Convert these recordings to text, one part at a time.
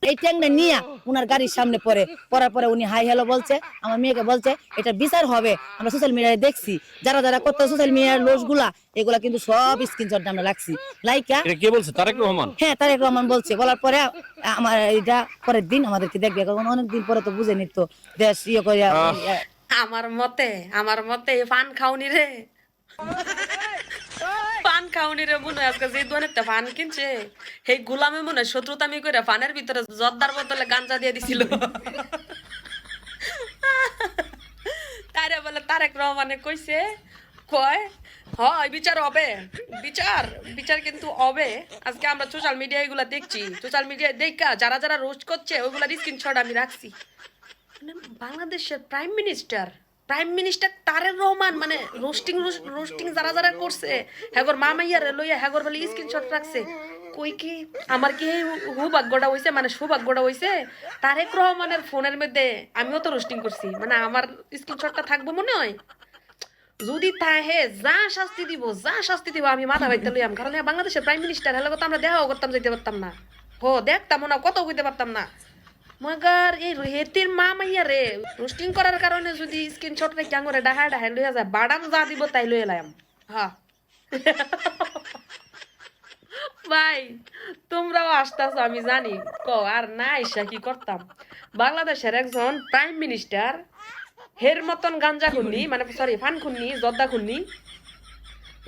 এই ট্যাংটা নিয়ে উনার গাড়ির সামনে পড়ার পরে উনি হাই হ্যালো বলছে, আমার মেয়েকে বলছে এটা বিচার হবে। আমরা সোশ্যাল মিডিয়ায় দেখছি যারা যারা কত সোশ্যাল মিডিয়ার লোকগুলা এগুলা কিন্তু সব স্ক্রিনশট আমরা রাখছি লাইকা। এটা কে বলছে? তারেক রহমান? হ্যাঁ, তারেক রহমান বলছে। বলার পরে আমার এটা পরের দিন আমাদেরকে দেখবে, কারণ অনেকদিন পরে তো বুঝে নিত দেশ ইয়ে করে। আমার মতে পান খাওনি রে, পান খাওনি রে মনে হয় আজকে যে দোকানের পান কিনছে সেই গুলামে মনে হয় শত্রুতামি করে পানের ভিতরে জর্দার বোতলে গাঞ্জা দিয়ে দিছিল। তারে বলে তারেক রহমানে কইছে, কয় হয় বিচার হবে, বিচার বিচার কিন্তু হবে। আজকে আমরা সোশ্যাল মিডিয়া এগুলা দেখছি, সোশ্যাল মিডিয়ায় দেখা যারা যারা রোস্ট করছে ওইগুলার স্ক্রিনশট আমি রাখছি। মানে বাংলাদেশের প্রাইম মিনিস্টার তারেক রহমান মানে রোস্টিং যারা যারা করছে হ্যাগর মামাইয়ার লইয়া হ্যাগর বলে স্ক্রিনশট রাখছে। কই কি আমার কি সৌভাগ্যটা হইছে, মানে সৌভাগ্যটা হইছে তারেক রহমানের ফোনের মধ্যে আমিও তো রোস্টিং করছি, মানে আমার স্ক্রিনশটটা থাকবো মনে হয়। যদি তাহে যা শাস্তি দিব আমি মাথা বাইতে লইয়াম, কারণ বাংলাদেশের প্রাইম মিনিস্টার হলে তো আমরা দেখাও করতাম, যেতে পারতাম না, দেখতাম না, কত কইতে পারতাম না। মগার এই হেতির মা মাইয়া রে রোস্টিং করার কারণে যদি স্ক্রিনশট রে ক্যাং করে ডাহায় লইয়া যায়, বাদাম যা দিব তাই লইয়া লাইম। হ্যাঁ ভাই তোমরাও আসতেছো আমি জানি, আর না আইসা কি করতাম। বাংলাদেশের একজন প্রাইম মিনিস্টার হের মতন গাঞ্জা খুন্নি, মানে সরি ফান খুন্নি,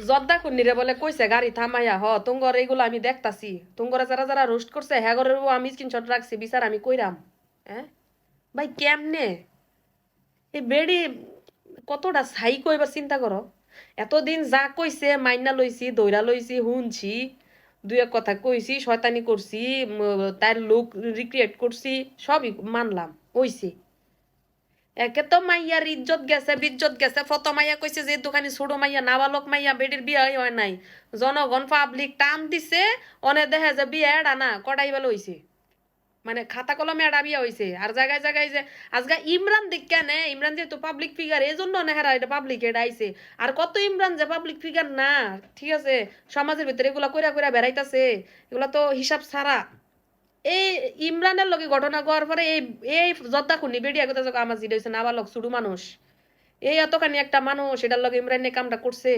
জর্দা খুন্নি রে বলে কইছে গাড়ি থামাইয়া তুঙ্গর এইগুলো আমি দেখতাছি, তুঙ্গরে যারা যারা রোস্ট করছে হ্যাঁ আমি স্ক্রিনশট রাখছি, বিচার আমি কইরাম। হ্যাঁ ভাই কেমনে এই বেড়ি কতটা সাইকো, এবার চিন্তা করো। এতদিন যা কইছে মাইনা লইছি, দৈরা লইছি, শুনছি, দুই এক কথা কইছি, শয়তানি করছি, তার লুক রিক্রিয়েট করছি, সবই মানলাম হইছে। একে তো মাইয়ার ইজ্জত গেছে, বিজ্জত গেছে। ফত মাইয়া কইছে যে দোকানি ছোট মাইয়া নাবালক মাইয়া বেডির বিয়ে হয় নাই, জনগণ পাবলিক টান দিছে, অনে দেখে যে বিয়ে এড়া না কটাই বেলা হইছে, মানে খাতা কলমে এড়া বিয়ে হইছে। আর জায়গায় জায়গায় যে আজকে ইমরান দিকে নে, ইমরান যেহেতু পাবলিক ফিগার এই জন্য নেহারা এটা পাবলিক এটা আইছে। আর কত ইমরান যে পাবলিক ফিগার না, ঠিক আছে, সমাজের ভিতরে এগুলা কইরা কইরা বেড়াইতাছে, এগুলা তো হিসাব ছাড়া। এই ইমরানের লগে ঘটনা করার পরে এই এই জর্দা খুনি বেডিয়া কথা আমার জিডা হইছে নাবালক ছোট মানুষ, এই এতখানি একটা মানুষ এটার লগে ইমরান কামটা করছে,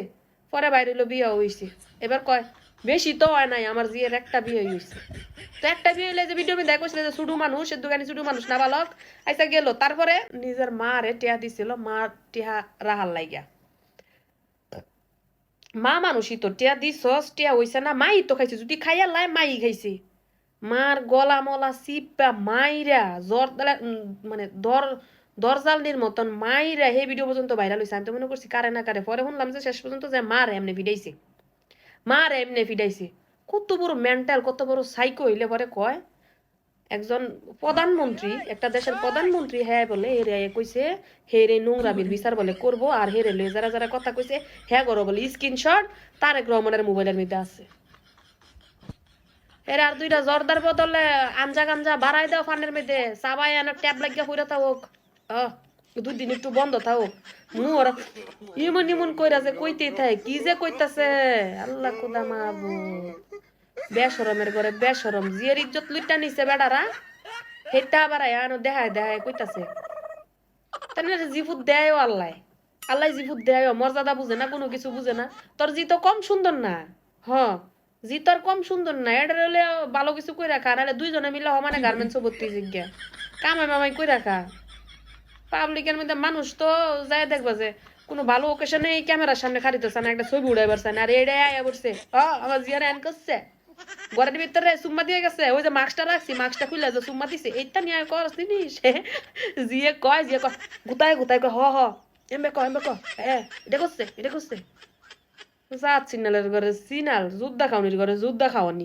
পরে বাইরে হইলো বিয়ে হইছে। এবার কয় বেশি তো হয় নাই, আমার জিয়ের একটা বিয়ে হইছে। তো একটা বিয়ে হইলে যে ভিডিও দেখা কইছিল যে ছোট মানুষ, এর দোকানি ছোট মানুষ নাবালক আইসা গেল, তারপরে নিজের মারে টিয়া দিছিল, মা টিয়া রাহাল লাইগা। মা মানুষই তো টিয়া দিছস, টিয়া হইছে না, মাই তো খাইছে, যদি খাইয়া লাই মাই খাইছে। মার গলা মলা চিপা মাইরা জ্বর মানে দরজালনির মতন মাইরা হে ভিডিও পর্যন্ত ভাইরাল হয়েছে। আমি তো মনে করছি কারে না কারে, পরে শুনলাম যে শেষ পর্যন্ত যে মার এমনি ফিডাইছে। কত বড় মেন্টাল, কত বড় সাইকো হইলে পরে কয় একজন প্রধানমন্ত্রী, একটা দেশের প্রধানমন্ত্রী হ্যাঁ বলে হেরে কইছে হেরে নোংরামির বিচার বলে করব, আর হেরে লয়ে যারা যারা কথা কইছে হ্যাঁ করো বলে স্ক্রিনশট তারেক রহমানের মোবাইলের মধ্যে আছে। এর আর দুইটা জর্দার বদলে আঞ্জা গাঞ্জা বাড়াই দাও ফানের মধ্যে, সাবাই আনা ট্যাব লাগিয়া হইরা থাকুক, দুদিন একটু বন্ধ থাকুক। মুর ইমন ইমন কইরা যে কইতেই থাকে, কি যে কইতাছে আল্লাহ খুদা মাহবুব। বেশরমের ঘরে বেশরম, জিয়ের ইজ্জত লুইটা নিছে বেড়ারা, হেটা আবার আনো দেখায় দেখায় কইতাছে। তাই জিফুত দেয়ও আল্লাহ, আল্লাহ জিফুত দেয়, মর্যাদা বুঝে না, কোনো কিছু বুঝে না। তোর জি তো কম সুন্দর না, জি তোর কম সুন্দর না, এটা হলে ভালো কিছু কই রাখা, নাহলে দুইজনে মিলে মানে গার্মেন্টস ভর্তি জিজ্ঞা কামাই মামাই কই রাখা। পাবলিকের মধ্যে মানুষ তো যায় দেখবা যে কোনো ভালো ওকেশনে এই ক্যামেরার সামনে খারিতেছে না, একটা ছবি উড়াই পারছে না, আর এটাই আয়া পড়ছে আমার জিয়ারে এন করছে, ঘরের ভিতরে সুম্মা দিয়ে গেছে, ওই যে মাস্কটা রাখছি, মাস্কটা খুলে যে সুম্মা দিছে, এইটা নিয়ে কর জিনিস। জিয়ে কয় গুতায় কয় এমবে ক এটা করছে যাচ্ছি নালের ঘরে সিনাল, যুদ্ধা খাওনির ঘরে যুদ্ধা খাওয়ানি।